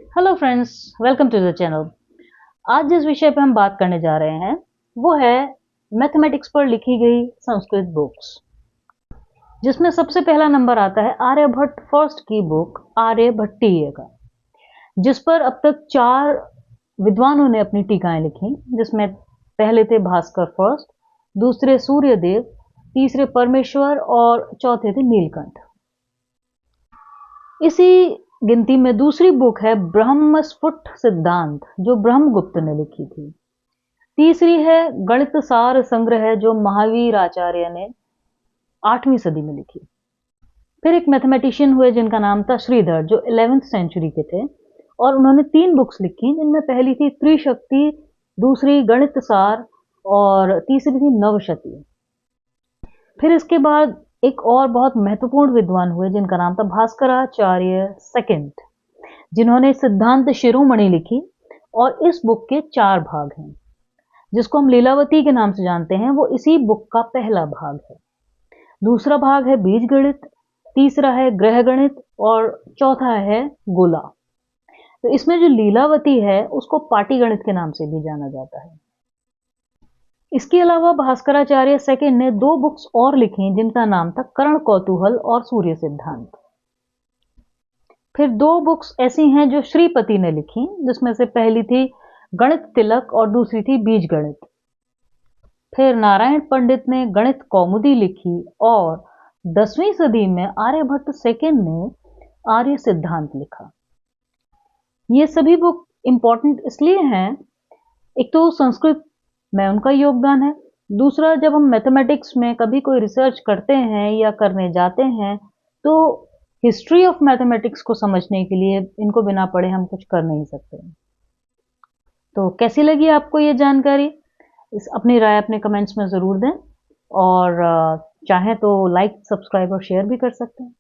Hello friends, welcome to the channel. आज जिस विषय पे हम बात करने जा रहे हैं वो है मैथमेटिक्स पर लिखी गई संस्कृत बुक्स, जिसमें सबसे पहला नंबर आता है आर्यभट्ट फर्स्ट की बुक आर्यभट्टीय का, जिस पर अब तक 4 विद्वानों ने अपनी टीकाएं लिखी, जिसमें पहले थे भास्कर फर्स्ट, दूसरे सूर्यदेव, तीसरे परमेश्वर और चौथे थे नीलकंठ। इसी गिनती में दूसरी बुक है ब्रह्मस्फुट सिद्धांत, जो ब्रह्मगुप्त ने लिखी थी। तीसरी है गणित सार संग्रह, जो महावीर आचार्य ने 8वीं सदी में लिखी। फिर एक मैथमेटिशियन हुए जिनका नाम था श्रीधर, जो 11वीं सेंचुरी के थे, और उन्होंने 3 बुक्स लिखी, जिनमें पहली थी त्रिशक्ति, दूसरी गणित सार और तीसरी थी नवशती। फिर इसके बाद एक और बहुत महत्वपूर्ण विद्वान हुए जिनका नाम था भास्कराचार्य सेकंड, जिन्होंने सिद्धांत शिरोमणि लिखी, और इस बुक के 4 भाग हैं। जिसको हम लीलावती के नाम से जानते हैं, वो इसी बुक का पहला भाग है। दूसरा भाग है बीजगणित, तीसरा है ग्रह गणित और चौथा है गोला। तो इसमें जो लीलावती है उसको पाटीगणित के नाम से भी जाना जाता है। इसके अलावा भास्कराचार्य सेकंड ने 2 बुक्स और लिखी, जिनका नाम था कर्ण कौतूहल और सूर्य सिद्धांत। फिर 2 बुक्स ऐसी हैं जो श्रीपति ने लिखी, जिसमें से पहली थी गणित तिलक और दूसरी थी बीज गणित। फिर नारायण पंडित ने गणित कौमुदी लिखी, और 10वीं सदी में आर्यभट्ट सेकंड ने आर्य सिद्धांत लिखा। ये सभी बुक इंपॉर्टेंट इसलिए हैं, एक तो संस्कृत में उनका योगदान है, दूसरा जब हम मैथमेटिक्स में कभी कोई रिसर्च करते हैं या करने जाते हैं, तो हिस्ट्री ऑफ मैथमेटिक्स को समझने के लिए इनको बिना पढ़े हम कुछ कर नहीं सकते। तो कैसी लगी आपको ये जानकारी? अपनी राय अपने कमेंट्स में ज़रूर दें, और चाहें तो लाइक, सब्सक्राइब और शेयर भी कर सकते हैं।